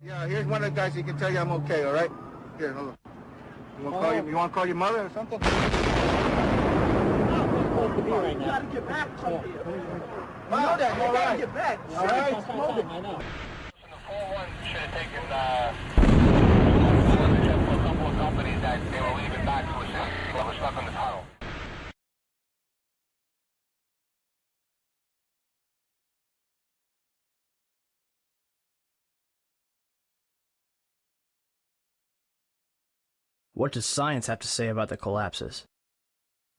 Yeah, here's one of the guys who can tell you I'm okay, all right? Here, hold on. You want to call your mother or something? You gotta get back from here. You know that, you gotta get back. All right. I know. The 4-1 should have taken a couple of companies that they were leaving back to assist. They were stuck in the tunnel. What does science have to say about the collapses?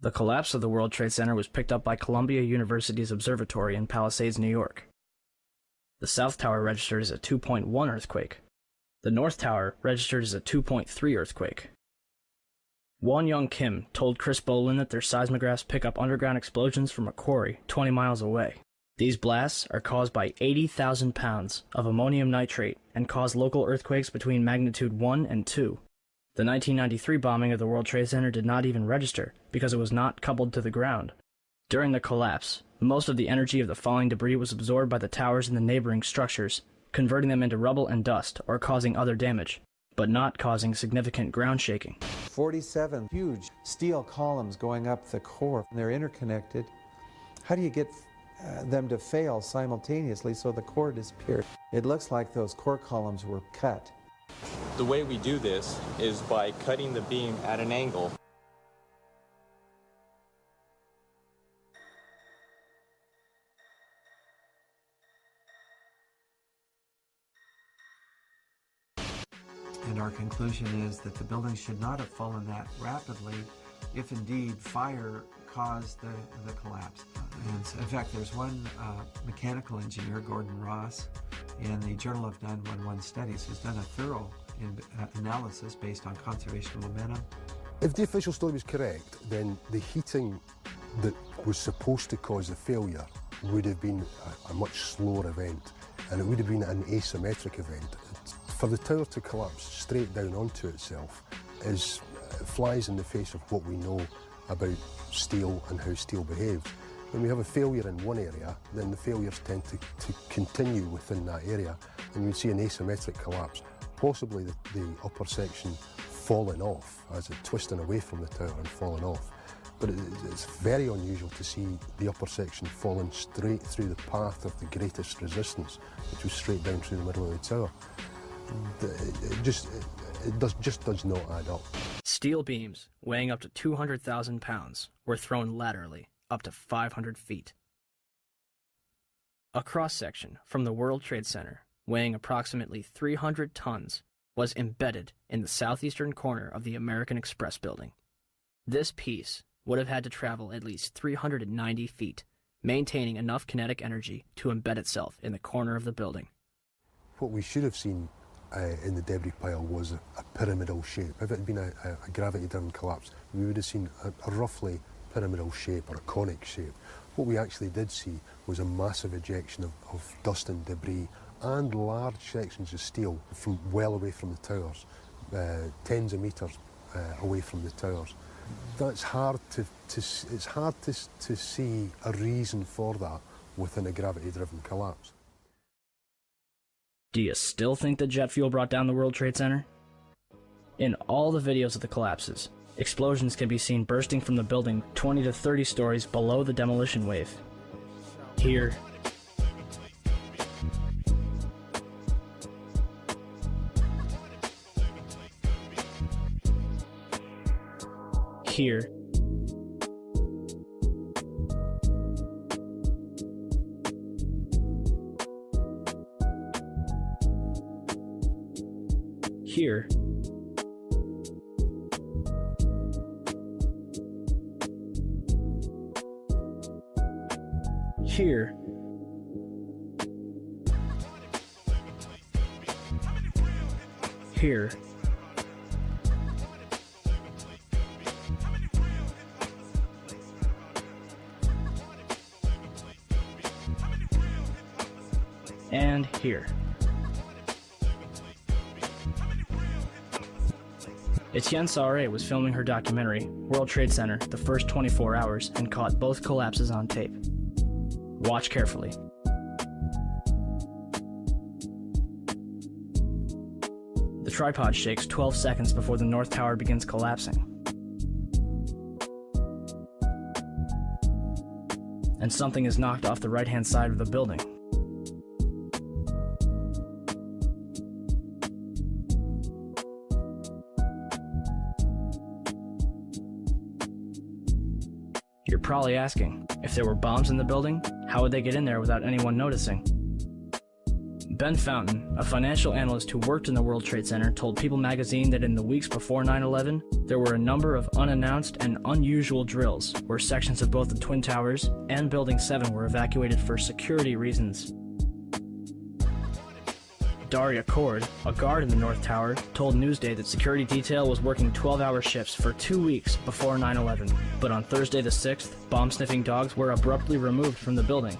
The collapse of the World Trade Center was picked up by Columbia University's observatory in Palisades, New York. The South Tower registered as a 2.1 earthquake. The North Tower registered as a 2.3 earthquake. Won Young Kim told Chris Bolin that their seismographs pick up underground explosions from a quarry 20 miles away. These blasts are caused by 80,000 pounds of ammonium nitrate and cause local earthquakes between magnitude 1 and 2. The 1993 bombing of the World Trade Center did not even register because it was not coupled to the ground. During the collapse, most of the energy of the falling debris was absorbed by the towers and the neighboring structures, converting them into rubble and dust or causing other damage, but not causing significant ground shaking. 47 huge steel columns going up the core, and they're interconnected. How do you get them to fail simultaneously so the core disappeared? It looks like those core columns were cut. The way we do this is by cutting the beam at an angle. And our conclusion is that the building should not have fallen that rapidly if indeed fire caused the collapse. And so, in fact, there's one mechanical engineer, Gordon Ross, in the Journal of 911 Studies, who's done a thorough analysis based on conservation of momentum. If the official story was correct, then the heating that was supposed to cause the failure would have been a much slower event, and it would have been an asymmetric event. For the tower to collapse straight down onto itself flies in the face of what we know about steel and how steel behaves. When we have a failure in one area, then the failures tend to continue within that area, and you'd see an asymmetric collapse, possibly the upper section falling off as it twisting away from the tower and falling off. But it's very unusual to see the upper section falling straight through the path of the greatest resistance, which was straight down through the middle of the tower. It just does not add up. Steel beams weighing up to 200,000 pounds were thrown laterally up to 500 feet. A cross-section from the World Trade Center weighing approximately 300 tons was embedded in the southeastern corner of the American Express building. This piece would have had to travel at least 390 feet, maintaining enough kinetic energy to embed itself in the corner of the building. What we should have seen in the debris pile was a pyramidal shape. If it had been a gravity-driven collapse, we would have seen a roughly pyramidal shape or a conic shape. What we actually did see was a massive ejection of dust and debris and large sections of steel from well away from the towers, tens of meters away from the towers. That's hard to see a reason for that within a gravity-driven collapse. Do you still think that jet fuel brought down the World Trade Center? In all the videos of the collapses, explosions can be seen bursting from the building 20 to 30 stories below the demolition wave. Here, here, here, here, here, and here. Etienne Sauret was filming her documentary, World Trade Center, the first 24 hours, and caught both collapses on tape. Watch carefully. The tripod shakes 12 seconds before the North Tower begins collapsing. And something is knocked off the right-hand side of the building. You're probably asking, if there were bombs in the building, how would they get in there without anyone noticing? Ben Fountain, a financial analyst who worked in the World Trade Center, told People magazine that in the weeks before 9/11, there were a number of unannounced and unusual drills where sections of both the Twin Towers and Building 7 were evacuated for security reasons. Daria Cord, a guard in the North Tower, told Newsday that security detail was working 12-hour shifts for 2 weeks before 9/11, but on Thursday the 6th, bomb-sniffing dogs were abruptly removed from the building.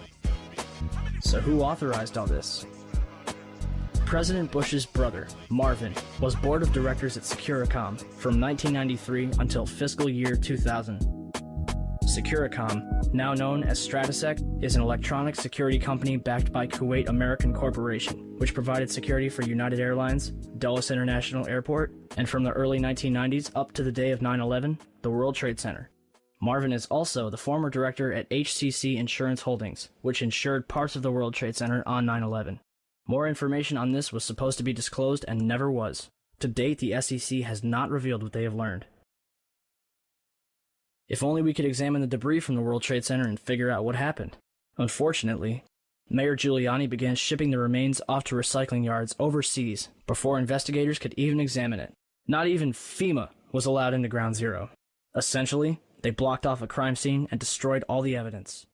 So who authorized all this? President Bush's brother, Marvin, was board of directors at Securicom from 1993 until fiscal year 2000. Securicom, now known as Stratasec, is an electronic security company backed by Kuwait American Corporation, which provided security for United Airlines, Dulles International Airport, and from the early 1990s up to the day of 9/11, the World Trade Center. Marvin is also the former director at HCC Insurance Holdings, which insured parts of the World Trade Center on 9/11. More information on this was supposed to be disclosed and never was. To date, the SEC has not revealed what they have learned. If only we could examine the debris from the World Trade Center and figure out what happened. Unfortunately, Mayor Giuliani began shipping the remains off to recycling yards overseas before investigators could even examine it. Not even FEMA was allowed into Ground Zero. Essentially, they blocked off a crime scene and destroyed all the evidence.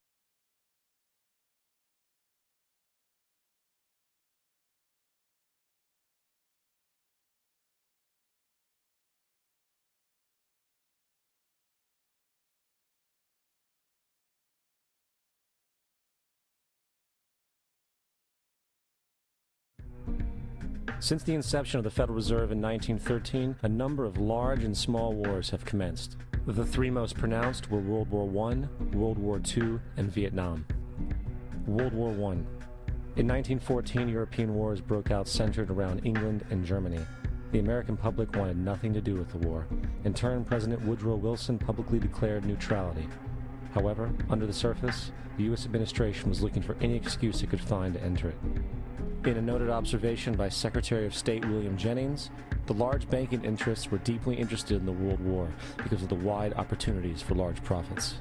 Since the inception of the Federal Reserve in 1913, a number of large and small wars have commenced. The three most pronounced were World War I, World War II, and Vietnam. World War I. In 1914, European wars broke out centered around England and Germany. The American public wanted nothing to do with the war. In turn, President Woodrow Wilson publicly declared neutrality. However, under the surface, the U.S. administration was looking for any excuse it could find to enter it. In a noted observation by Secretary of State William Jennings, the large banking interests were deeply interested in the World War because of the wide opportunities for large profits.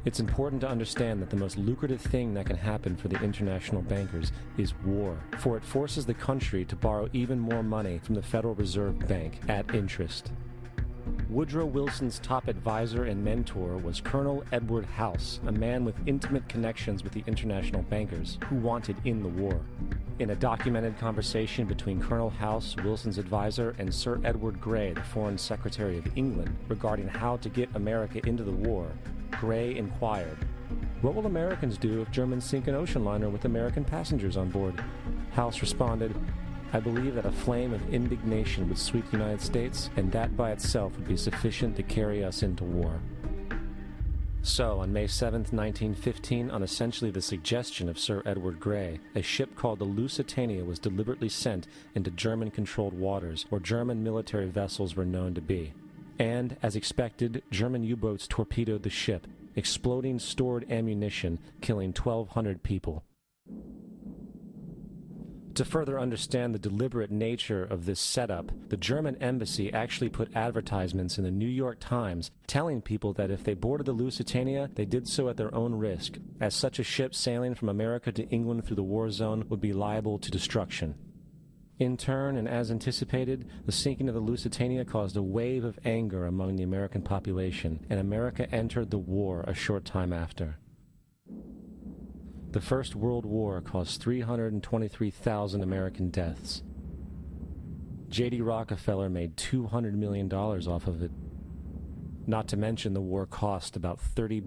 It's important to understand that the most lucrative thing that can happen for the international bankers is war, for it forces the country to borrow even more money from the Federal Reserve Bank at interest. Woodrow Wilson's top advisor and mentor was Colonel Edward House, a man with intimate connections with the international bankers who wanted in the war. In a documented conversation between Colonel House, Wilson's advisor, and Sir Edward Grey, the Foreign Secretary of England, regarding how to get America into the war, Grey inquired, "What will Americans do if Germans sink an ocean liner with American passengers on board?" House responded, "I believe that a flame of indignation would sweep the United States, and that by itself would be sufficient to carry us into war." So, on May 7, 1915, on essentially the suggestion of Sir Edward Grey, a ship called the Lusitania was deliberately sent into German-controlled waters, where German military vessels were known to be. And, as expected, German U-boats torpedoed the ship, exploding stored ammunition, killing 1,200 people. To further understand the deliberate nature of this setup, the German embassy actually put advertisements in the New York Times telling people that if they boarded the Lusitania, they did so at their own risk, as such a ship sailing from America to England through the war zone would be liable to destruction. In turn, and as anticipated, the sinking of the Lusitania caused a wave of anger among the American population, and America entered the war a short time after. The First World War caused 323,000 American deaths. J.D. Rockefeller made $200 million off of it. Not to mention the war cost about $30